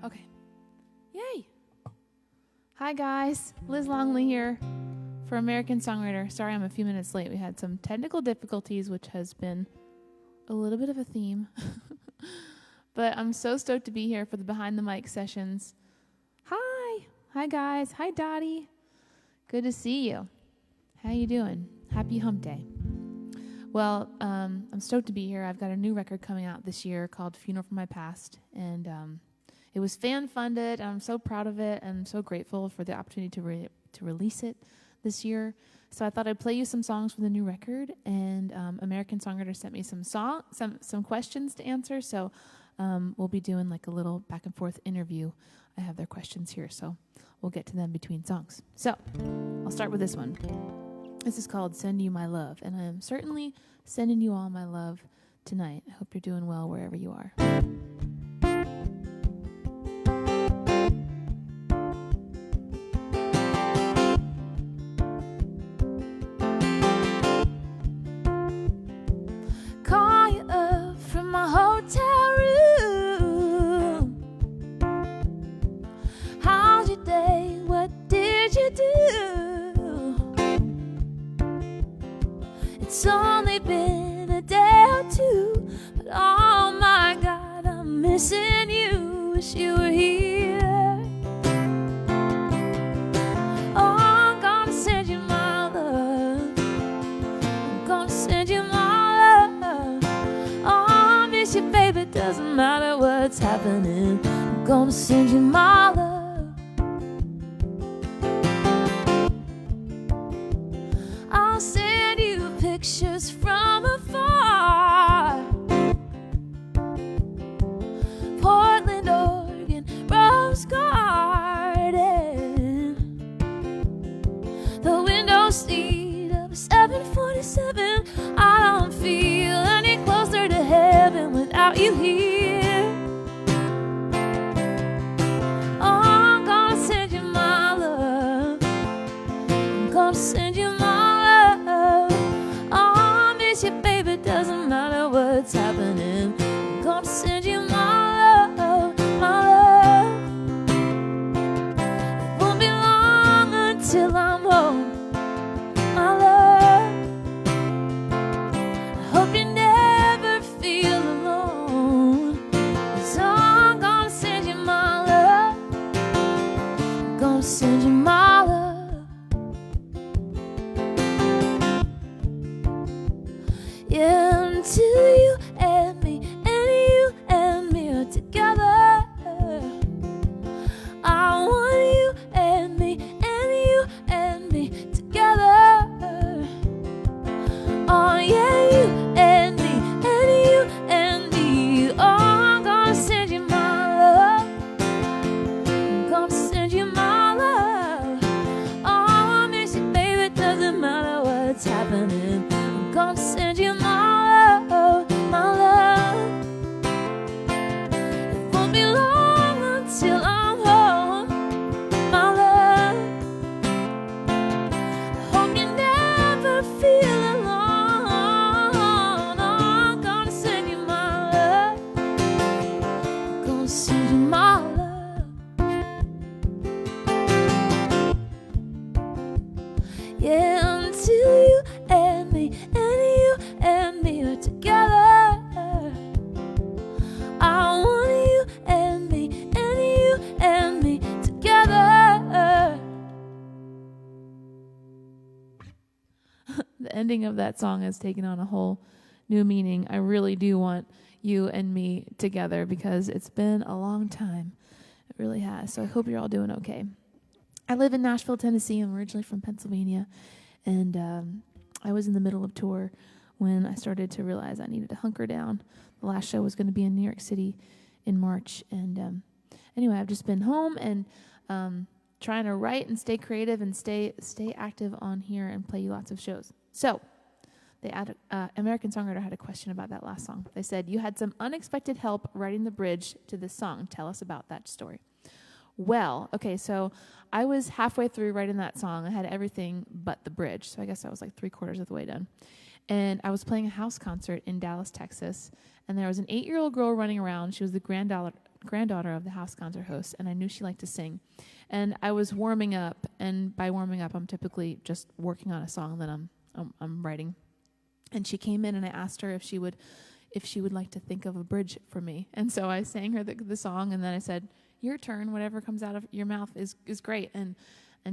Okay. Yay. Hi, guys. Liz Longley here for American Songwriter. Sorry I'm a few minutes late. We had some technical difficulties, which has been a little bit of a theme. But I'm so stoked to be here for the Behind the Mic sessions. Hi. Hi, guys. Hi, Dottie. Good to see you. How you doing? Happy hump day. Well, I'm stoked to be here. I've got a new record coming out this year called Funeral for My Past, and it was fan-funded. I'm so proud of it, and I'm so grateful for the opportunity to release it this year. So I thought I'd play you some songs from the new record, and American Songwriter sent me some questions to answer, so we'll be doing like a little back-and-forth interview. I have their questions here, so we'll get to them between songs. So I'll start with this one. This is called Send You My Love, and I am certainly sending you all my love tonight. I hope you're doing well wherever you are. Call you up from my hotel room. How's your day? What did you do? It's only been a day or two, but oh my God, I'm missing you. Wish you were here. Oh, I'm gonna send you my love. I'm gonna send you my love. Oh, I miss you, baby. Doesn't matter what's happening. I'm gonna send you my love. I'll send you pictures from afar. Portland, Oregon, Rose Garden. The window seat of a 747. I don't feel any closer to heaven without you here. Oh, I'm gonna send you my love. I'm gonna send you my love. Doesn't matter what's happening. I'm gonna send you my love, my love. It won't be long until I'm home, my love. I hope you never feel alone. So I'm gonna send you my love. I'm gonna send you my love. Yeah, until you and me are together. I want you and me together. Oh yeah, you and me. Oh, I'm gonna send you my love. I'm gonna send you my love. Oh, I miss you, baby. Doesn't matter what's happening. I'm gonna send you my love, my love. It won't be long until I'm home, my love. I hope you never feel alone. Oh, I'm gonna send you my love. I'm gonna send you my love. Yeah, until you and me are together. I want you and me together. The ending of that song has taken on a whole new meaning. I really do want you and me together because it's been a long time. It really has. So I hope you're all doing okay. I live in Nashville, Tennessee. I'm originally from Pennsylvania, and I was in the middle of tour when I started to realize I needed to hunker down. The last show was going to be in New York City in March. And anyway, I've just been home and trying to write and stay creative and stay active on here and play you lots of shows. So American Songwriter had a question about that last song. They said, you had some unexpected help writing the bridge to this song. Tell us about that story. Well, okay, so I was halfway through writing that song. I had everything but the bridge, so I guess I was like 3/4 of the way done. And I was playing a house concert in Dallas, Texas, and there was an 8-year-old girl running around. She was the granddaughter granddaughter of the house concert host, and I knew she liked to sing. And I was warming up, and by warming up, I'm typically just working on a song that I'm writing. And she came in, and I asked her if she would like to think of a bridge for me. And so I sang her the song, and then I said, "Your turn. Whatever comes out of your mouth is great." And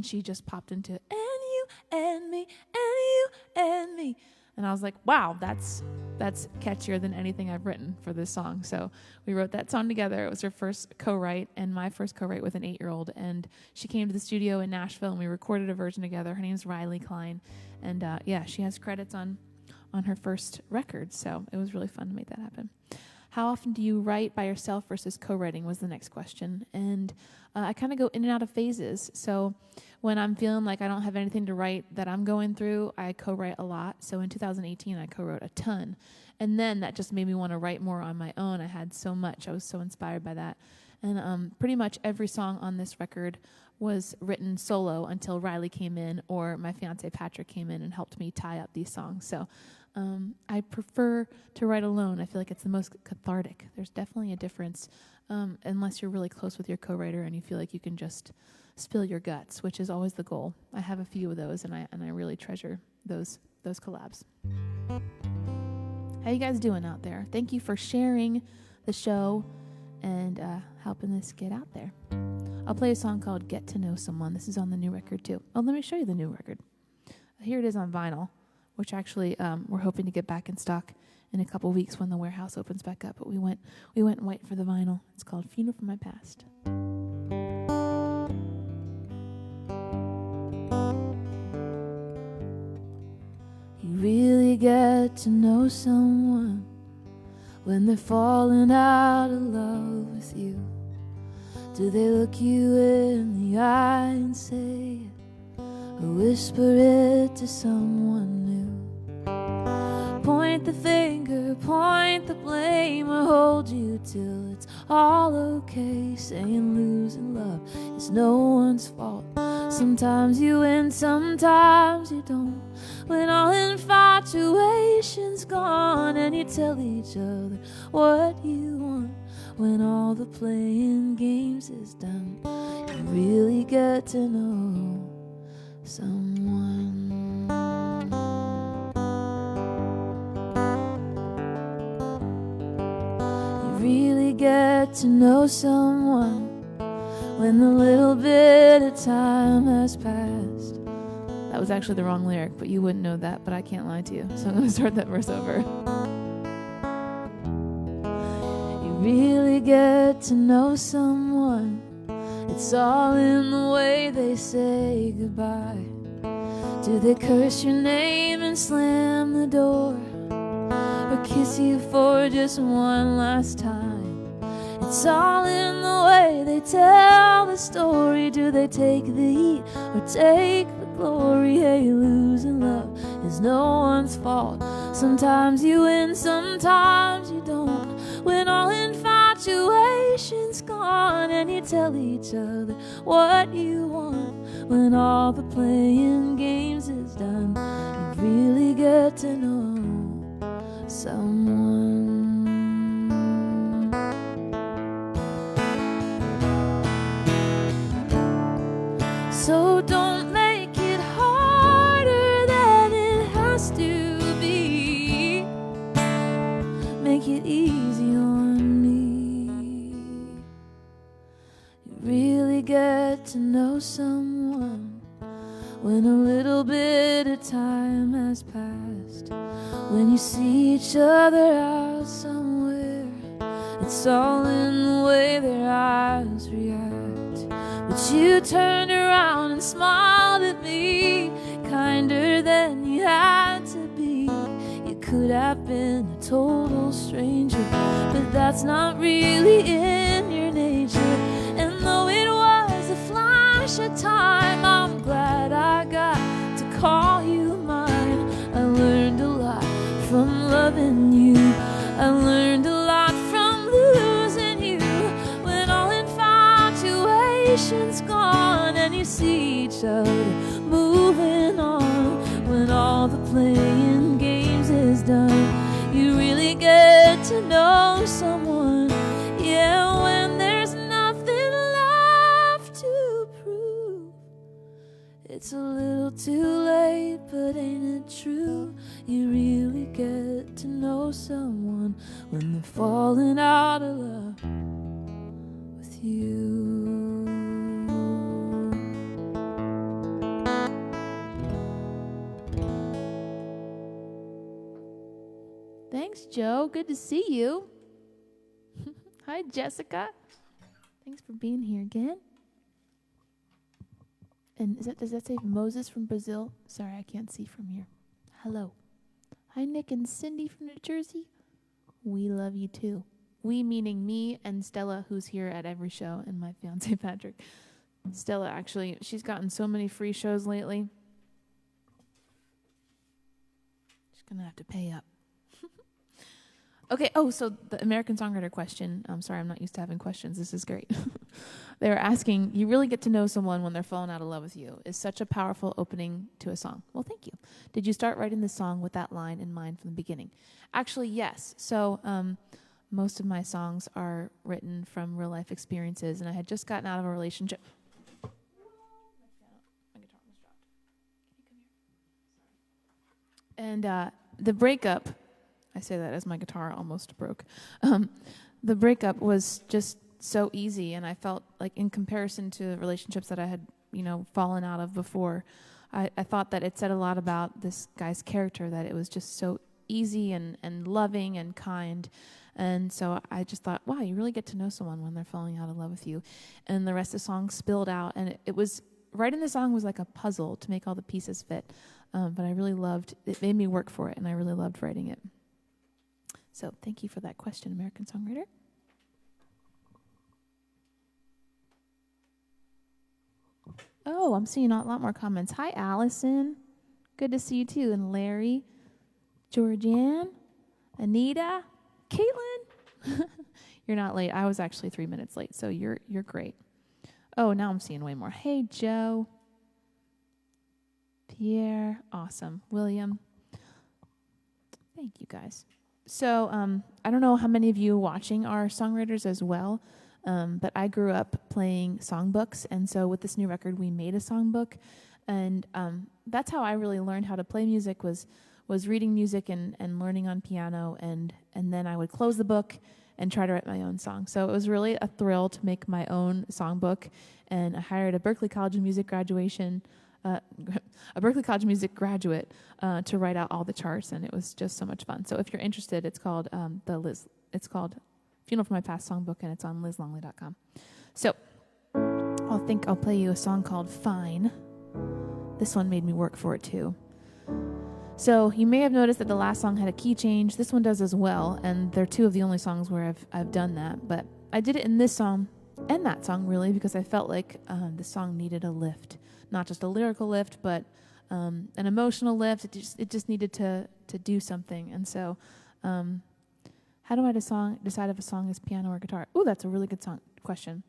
she just popped into "and you and me, and you and me." And I was like, wow, that's catchier than anything I've written for this song. So we wrote that song together. It was her first co-write and my first co-write with an 8-year-old. And she came to the studio in Nashville, and we recorded a version together. Her name's Riley Klein. And she has credits on her first record. So it was really fun to make that happen. How often do you write by yourself versus co-writing was the next question. And I kind of go in and out of phases. So when I'm feeling like I don't have anything to write that I'm going through, I co-write a lot. So in 2018, I co-wrote a ton. And then that just made me want to write more on my own. I had so much. I was so inspired by that. And pretty much every song on this record was written solo until Riley came in or my fiance Patrick came in and helped me tie up these songs. So I prefer to write alone. I feel like it's the most cathartic. There's definitely a difference unless you're really close with your co-writer and you feel like you can just spill your guts, which is always the goal. I have a few of those, and I really treasure those collabs. How you guys doing out there? Thank you for sharing the show and helping this get out there. I'll play a song called Get to Know Someone. This is on the new record too. Oh, let me show you the new record. Here it is on vinyl, which actually we're hoping to get back in stock in a couple weeks when the warehouse opens back up. But we went white for the vinyl. It's called Funeral from My Past. You really get to know someone when they're falling out of love with you. Do they look you in the eye and say it, or whisper it to someone new? Point the finger, point the blame, or hold you till it's all okay. Saying losing love is no one's fault. Sometimes you win, sometimes you don't. When all infatuation's gone and you tell each other what you want. When all the playing games is done, you really get to know someone. You really get to know someone when the little bit of time has passed. That was actually the wrong lyric, but you wouldn't know that, but I can't lie to you. So I'm going to start that verse over. You really get to know someone. It's all in the way they say goodbye. Do they curse your name and slam the door, or kiss you for just one last time? It's all in the way they tell the story. Do they take the heat or take the glory? Hey, losing love is no one's fault. Sometimes you win, sometimes you don't. When all infatuation's gone and you tell each other what you want. When all the playing games is done, you really get to know someone. So don't make it harder than it has to be. Make it easy on me. You really get to know someone when a little bit of time has passed. When you see each other out somewhere, it's all in the way their eyes react. But you turned around and smiled at me, kinder than you had to be. You could have been a total stranger, but that's not really in your nature. And though it was a flash of time, I'm glad I got to call you mine. I learned a lot from loving you. I learned a lot from losing you. When all infatuation's gone and you see each other moving on. When all the playing games is done, you really get to know someone. Yeah, when It's a little too late, but ain't it true? You really get to know someone when they're falling out of love with you. Thanks, Joe. Good to see you. Hi, Jessica. Thanks for being here again. And does that say Moses from Brazil? Sorry, I can't see from here. Hello. Hi, Nick and Cindy from New Jersey. We love you too. We meaning me and Stella, who's here at every show, and my fiance Patrick. Stella, actually, she's gotten so many free shows lately. She's going to have to pay up. Okay, so the American Songwriter question. I'm sorry, I'm not used to having questions. This is great. They were asking, you really get to know someone when they're falling out of love with you. Is such a powerful opening to a song. Well, thank you. Did you start writing the song with that line in mind from the beginning? Actually, yes. So most of my songs are written from real life experiences, and I had just gotten out of a relationship. My guitar almost dropped. Can you come here? And the breakup, I say that as my guitar almost broke. The breakup was just so easy, and I felt like in comparison to relationships that I had, fallen out of before, I thought that it said a lot about this guy's character, that it was just so easy and loving and kind. And so I just thought, wow, you really get to know someone when they're falling out of love with you. And the rest of the song spilled out, and it was, writing the song was like a puzzle to make all the pieces fit. But I really loved, it made me work for it, and I really loved writing it. So thank you for that question, American Songwriter. Oh, I'm seeing a lot more comments. Hi, Allison. Good to see you, too. And Larry, Georgianne, Anita, Caitlin. You're not late. I was actually 3 minutes late, so you're great. Oh, now I'm seeing way more. Hey, Joe. Pierre. Awesome. William. Thank you, guys. So I don't know how many of you watching are songwriters as well, but I grew up playing songbooks, and so with this new record, we made a songbook, and that's how I really learned how to play music, was reading music and learning on piano, and then I would close the book and try to write my own song. So it was really a thrill to make my own songbook, and I hired a Berklee College of Music graduate to write out all the charts, and it was just so much fun. So if you're interested, it's called Funeral for My Past Songbook, and it's on lizlongley.com. So I'll play you a song called Fine. This one made me work for it too. So you may have noticed that the last song had a key change. This one does as well, and they're two of the only songs where I've done that. But I did it in this song and that song really because I felt like the song needed a lift. Not just a lyrical lift, but an emotional lift. It just needed to do something. And so how do I decide if a song is piano or guitar? Ooh, that's a really good question.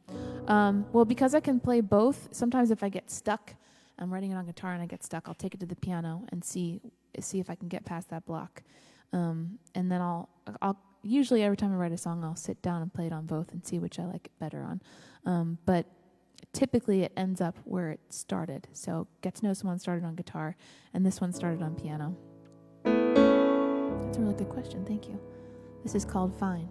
Well, because I can play both, sometimes if I get stuck, I'm writing it on guitar and I get stuck, I'll take it to the piano and see if I can get past that block. And then I'll usually every time I write a song, I'll sit down and play it on both and see which I like it better on. But typically it ends up where it started. So Get to Know Someone started on guitar, and this one started on piano. That's a really good question. Thank you. This is called Fine.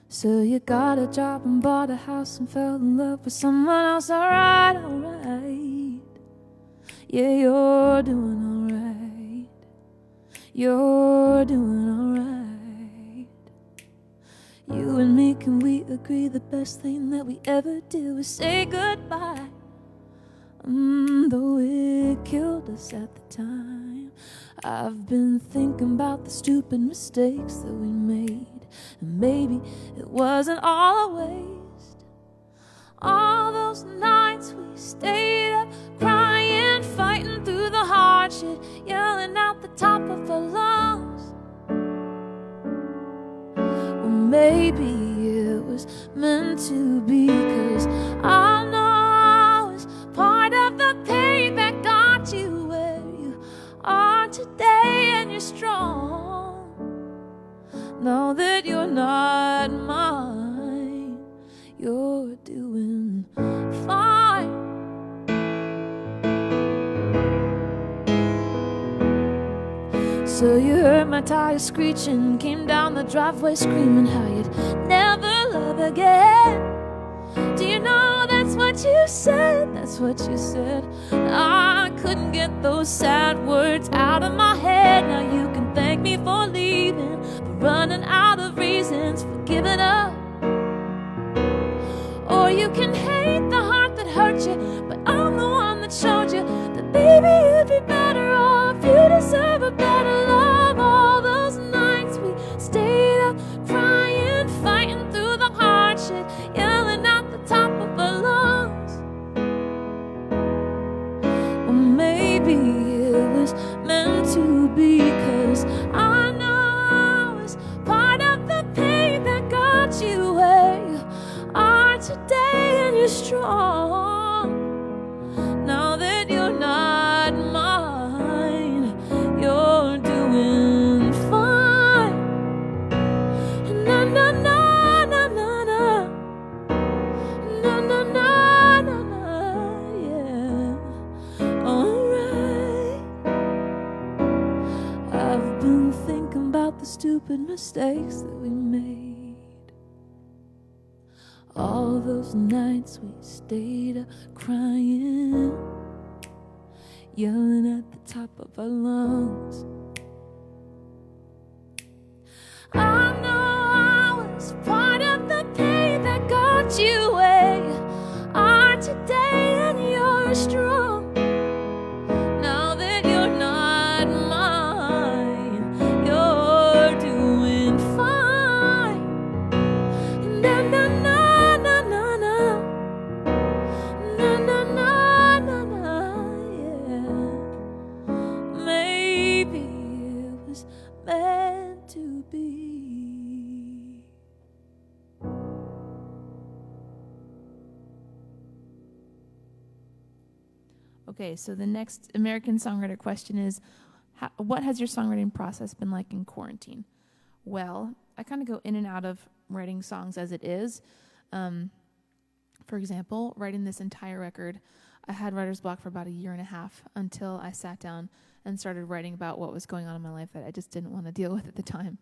So you got a job and bought a house and fell in love with someone else. Alright, alright. Yeah, you're doing alright. You're doing alright. You and me, can we agree the best thing that we ever did was say goodbye? Though it killed us at the time. I've been thinking about the stupid mistakes that we made, and maybe it wasn't all a waste. All those nights we stayed up crying, fighting through the hardship, yelling out the top of our lungs. Well, maybe it was meant to be, 'cause I know it's part of the pain that got you where you are today, and you're strong. Know that you're not mine. You're doing fine. till you heard my tires screeching, came down the driveway screaming how you'd never love again. Do you know that's what you said? That's what you said. I couldn't get those sad words out of my head. Now you can thank me for leaving, for running out of reasons, for giving up. Or you can hate the heart that hurt you, but I'm the one that showed you that baby you'd be better off. You deserve a better love. All those nights we stayed up crying, fighting through the hardship, yelling at the top of our lungs. Well, maybe it was meant to be, 'cause I know I was part of the pain that got you where you are today, and you're strong. Now that you're not mine, you're doing fine. Na na na na na na, na na na na na, yeah. Alright. I've been thinking about the stupid mistakes that we made. All those nights we stayed up crying, yelling at the top of our lungs. I know I was part of the pain that got you where you are today, and you're strong. Now that you're not mine, you're doing fine. Na na na. Meant to be. Okay, so the next American Songwriter question is, what has your songwriting process been like in quarantine? Well, I kind of go in and out of writing songs as it is. For example, writing this entire record, I had writer's block for about 1.5 years until I sat down and started writing about what was going on in my life that I just didn't want to deal with at the time.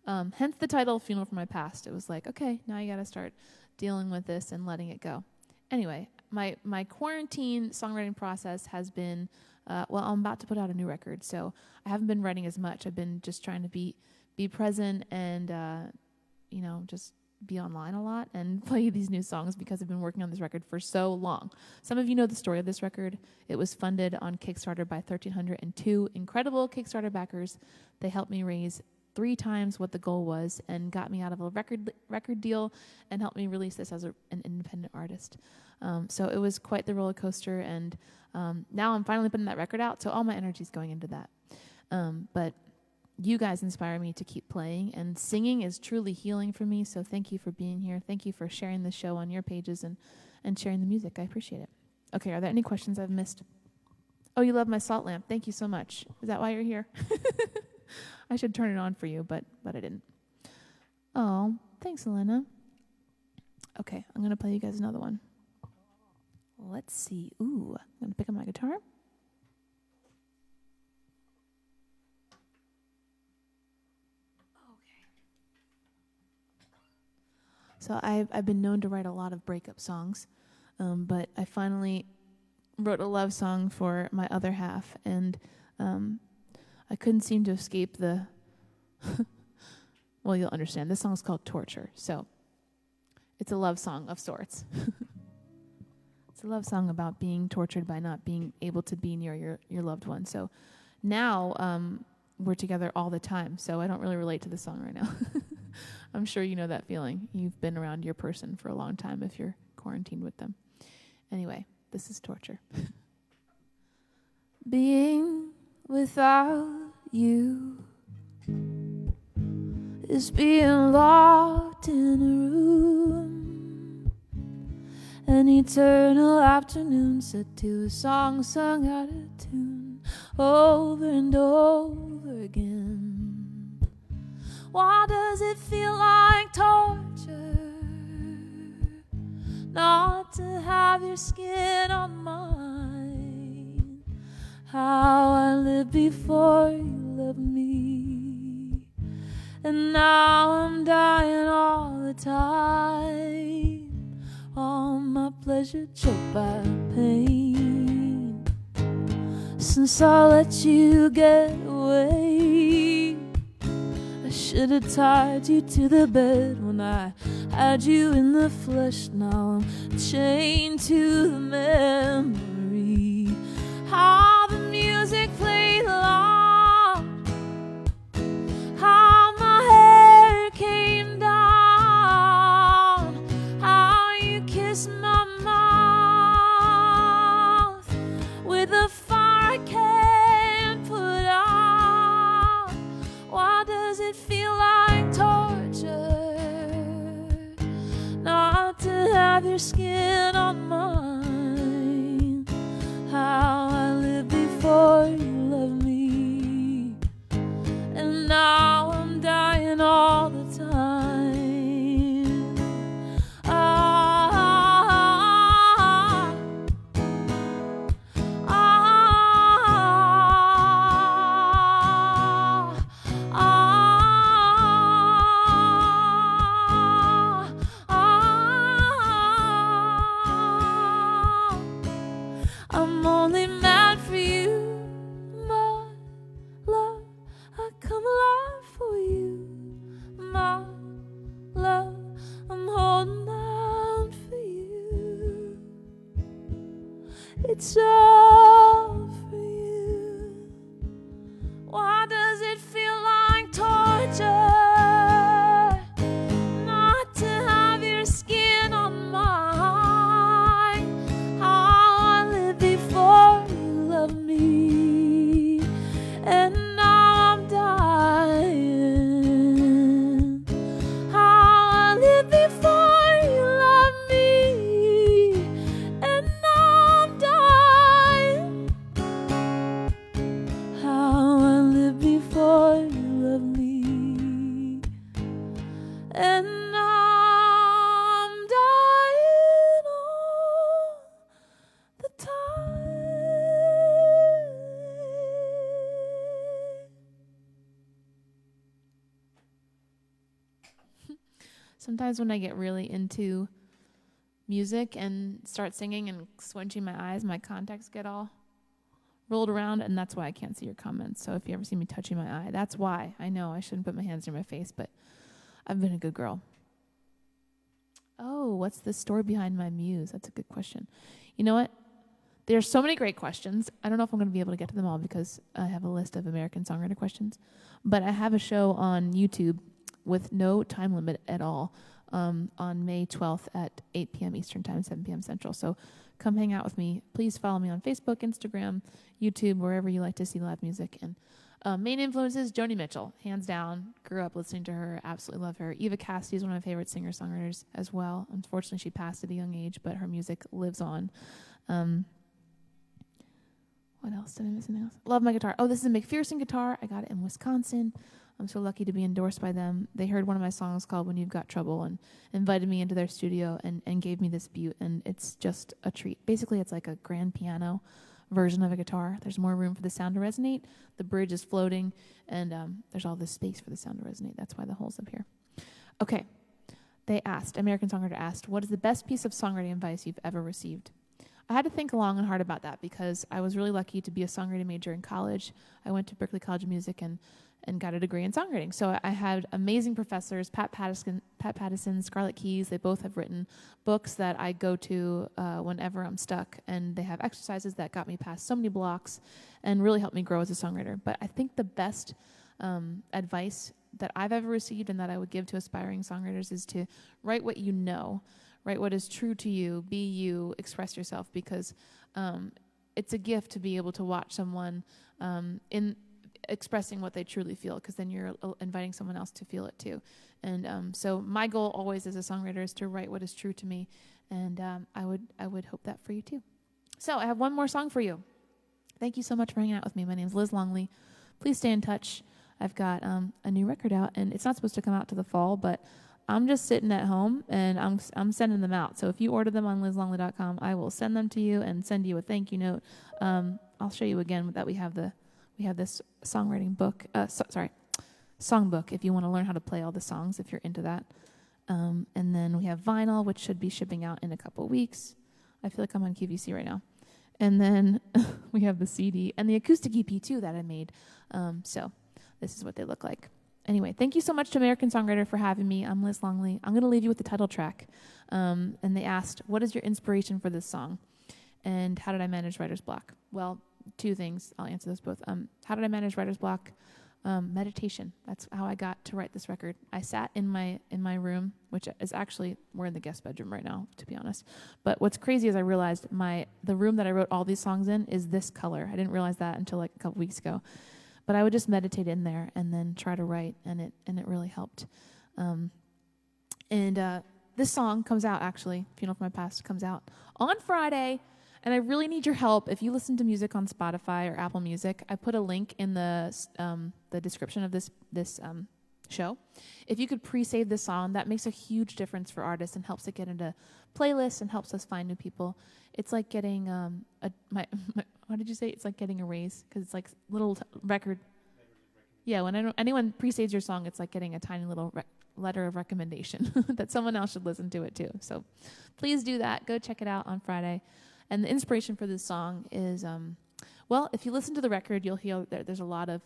Hence the title, Funeral for My Past. It was like, okay, now you got to start dealing with this and letting it go. Anyway, my quarantine songwriting process has been, well, I'm about to put out a new record, so I haven't been writing as much. I've been just trying to be present and, just be online a lot and play these new songs because I've been working on this record for so long. Some of you know the story of this record. It was funded on Kickstarter by 1,302 incredible Kickstarter backers. They helped me raise 3 times what the goal was and got me out of a record deal and helped me release this as an independent artist. So it was quite the roller coaster, and now I'm finally putting that record out, so all my energy is going into that. But you guys inspire me to keep playing, and singing is truly healing for me, so thank you for being here. Thank you for sharing the show on your pages and sharing the music. I appreciate it. Okay, are there any questions I've missed? Oh, you love my salt lamp. Thank you so much. Is that why you're here? I should turn it on for you, but I didn't. Oh, thanks, Elena. Okay, I'm going to play you guys another one. Let's see. Ooh, I'm going to pick up my guitar. So I've been known to write a lot of breakup songs, but I finally wrote a love song for my other half, and I couldn't seem to escape the... Well, you'll understand. This song's called Torture, so it's a love song of sorts. It's a love song about being tortured by not being able to be near your loved one. So now we're together all the time, so I don't really relate to the song right now. I'm sure you know that feeling. You've been around your person for a long time if you're quarantined with them. Anyway, this is Torture. Being without you is being locked in a room. An eternal afternoon set to a song sung out of tune over and over again. Why does it feel like torture not to have your skin on mine? How I lived before you loved me. And now I'm dying all the time. All my pleasure choked by pain. Since I let you get away, I should have tied you to the bed when I had you in the flesh. Now I'm chained to the memory. How the music played loud, how my hair came down, how you kissed my mouth with a fire I can't put out. Why does it feel like torture not to have your skin on mine? How I lived before you loved me, and now I'm dying all the time. Ah, ah, I'm only mad for you, my love. I come alive for you, my love. I'm holding out for you. It's all for you. Why does it feel like torture not to have your skin on mine? How I lived before you loved me, and now I'm dying. How I lived before you loved me, and now I'm dying. How I lived before you loved me, and now I'm dying all the time. Sometimes when I get really into music and start singing and squinching my eyes, my contacts get all rolled around, and that's why I can't see your comments. So if you ever see me touching my eye, that's why. I know I shouldn't put my hands near my face, but I've been a good girl. Oh, what's the story behind my muse? That's a good question. You know what? There's so many great questions. I don't know if I'm going to be able to get to them all because I have a list of American Songwriter questions. But I have a show on YouTube with no time limit at all on May 12th at 8 p.m. Eastern Time, 7 p.m. Central. So come hang out with me. Please follow me on Facebook, Instagram, YouTube, wherever you like to see live music. And main influences, Joni Mitchell, hands down. Grew up listening to her, absolutely love her. Eva Cassidy is one of my favorite singer-songwriters as well. Unfortunately, she passed at a young age, but her music lives on. What else? Did I miss anything else? Love my guitar. Oh, this is a McPherson guitar. I got it in Wisconsin. I'm so lucky to be endorsed by them. They heard one of my songs called When You've Got Trouble and invited me into their studio and gave me this butte, and it's just a treat. Basically, it's like a grand piano version of a guitar. There's more room for the sound to resonate. The bridge is floating, and there's all this space for the sound to resonate. That's why the hole's up here. Okay. American Songwriter asked, what is the best piece of songwriting advice you've ever received? I had to think long and hard about that because I was really lucky to be a songwriting major in college. I went to Berklee College of Music and got a degree in songwriting. So I had amazing professors, Pat Pattison, Scarlett Keyes. They both have written books that I go to whenever I'm stuck, and they have exercises that got me past so many blocks and really helped me grow as a songwriter. But I think the best advice that I've ever received and that I would give to aspiring songwriters is to write what you know, write what is true to you, be you, express yourself, because it's a gift to be able to watch someone in expressing what they truly feel, because then you're inviting someone else to feel it too. And so my goal always as a songwriter is to write what is true to me, and I would hope that for you too. So I have one more song for you. Thank you so much for hanging out with me. My name is Liz Longley. Please stay in touch. I've got a new record out, and it's not supposed to come out to the fall, but I'm just sitting at home, and I'm sending them out. So if you order them on lizlongley.com, I will send them to you and send you a thank you note. I'll show you again that we have this songwriting book. songbook if you want to learn how to play all the songs if you're into that. And then we have vinyl, which should be shipping out in a couple of weeks. I feel like I'm on QVC right now. And then we have the CD and the acoustic EP too that I made. So this is what they look like. Anyway, thank you so much to American Songwriter for having me. I'm Liz Longley. I'm going to leave you with the title track. And they asked, what is your inspiration for this song? And how did I manage writer's block? Well, two things. I'll answer those both. How did I manage writer's block? Meditation. That's how I got to write this record. I sat in my room, which is actually, we're in the guest bedroom right now, to be honest. But what's crazy is I realized the room that I wrote all these songs in is this color. I didn't realize that until like a couple weeks ago. But I would just meditate in there and then try to write, and it really helped. This song comes out, actually, Funeral for My Past comes out on Friday. And I really need your help. If you listen to music on Spotify or Apple Music, I put a link in the description of this show. If you could pre-save this song, that makes a huge difference for artists and helps it get into playlists and helps us find new people. It's like getting what did you say? It's like getting a raise because it's like little record. Yeah, when anyone pre-saves your song, it's like getting a tiny little letter of recommendation that someone else should listen to it too. So please do that. Go check it out on Friday. And the inspiration for this song is, if you listen to the record, you'll hear there's a lot of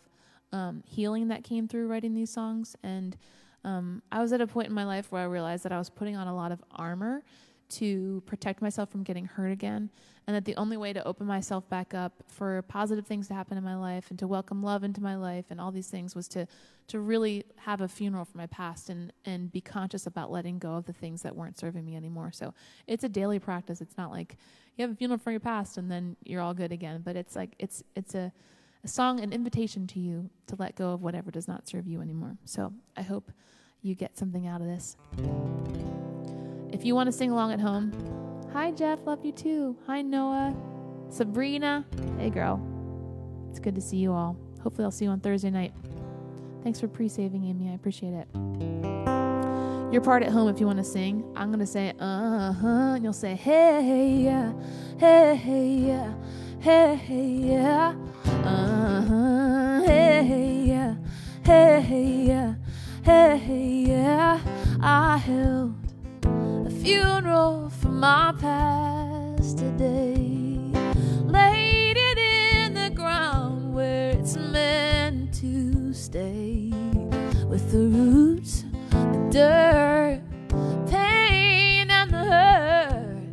healing that came through writing these songs. And I was at a point in my life where I realized that I was putting on a lot of armor to protect myself from getting hurt again. And that the only way to open myself back up for positive things to happen in my life and to welcome love into my life and all these things was to really have a funeral for my past and be conscious about letting go of the things that weren't serving me anymore. So it's a daily practice. It's not like you have a funeral for your past and then you're all good again. But it's like it's a song, an invitation to you to let go of whatever does not serve you anymore. So I hope you get something out of this. If you want to sing along at home, hi Jeff, love you too. Hi Noah, Sabrina, hey girl. It's good to see you all. Hopefully I'll see you on Thursday night. Thanks for pre-saving, Amy. I appreciate it. Your part at home, if you want to sing, I'm going to say, and you'll say, hey, yeah, hey, yeah, hey, yeah, hey, yeah, hey, yeah, hey, yeah. I held a funeral for my past today. Laid it in the ground where it's meant to stay. With the roots, the dirt, pain and the hurt.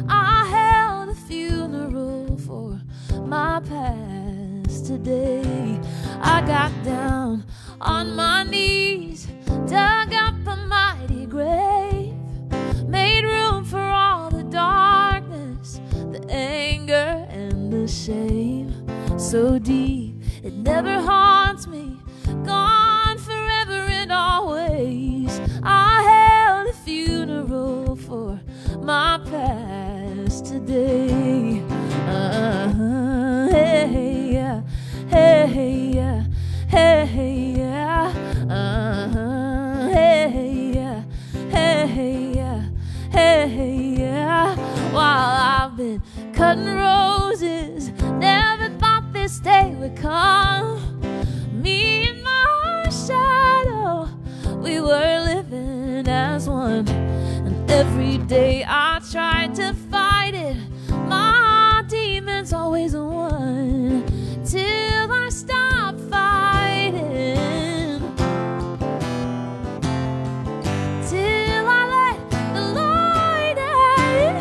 I held a funeral for my past today. I got down on my knees, dug up a mighty grave, made room for all the darkness, the anger and the shame. So deep, it never haunts me, gone forever and always. I held a funeral for my past today. Hey, yeah, hey, yeah, hey, yeah, hey, yeah, hey, yeah, hey, yeah. While I've been cutting roses, never thought this day would come. Me and my shadow, we were living as one. And every day I tried to fight it, my demons always won. Till I stopped fighting, till I let the light in.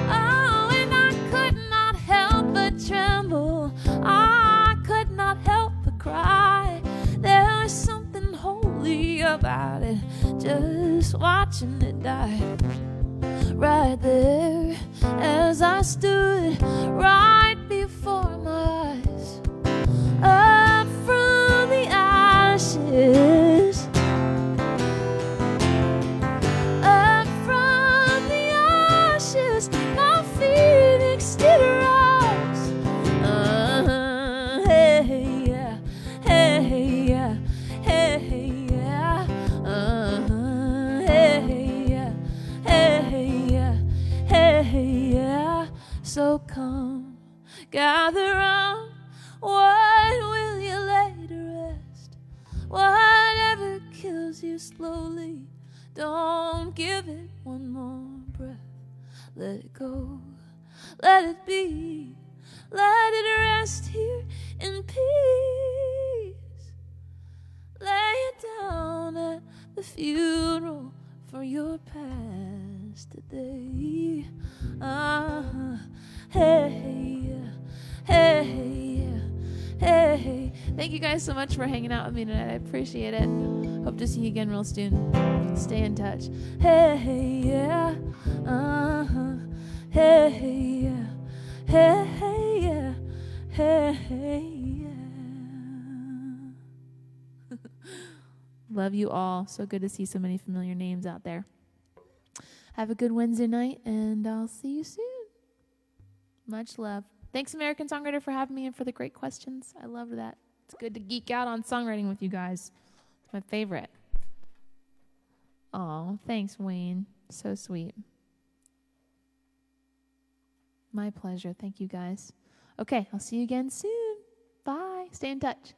Oh, and I could not help but tremble, I could not help but cry. There was something holy about it, just watching it die. Right there, as I stood right before my eyes, up from the ashes, up from the ashes, my phoenix did rise. Hey, yeah, hey, yeah, hey, yeah, hey, yeah, hey, yeah, hey, yeah. So come, gather round, what will you lay to Whatever kills you slowly, don't give it one more breath. Let it go, let it be, let it rest here in peace. Lay it down at the funeral for your past today. Hey, hey, hey. Thank you guys so much for hanging out with me tonight. I appreciate it. Hope to see you again real soon. Stay in touch. Hey, yeah. Hey, yeah. Hey, yeah. Hey, yeah. Love you all. So good to see so many familiar names out there. Have a good Wednesday night, and I'll see you soon. Much love. Thanks, American Songwriter, for having me and for the great questions. I loved that. It's good to geek out on songwriting with you guys. It's my favorite. Oh, thanks, Wayne. So sweet. My pleasure. Thank you, guys. Okay, I'll see you again soon. Bye. Stay in touch.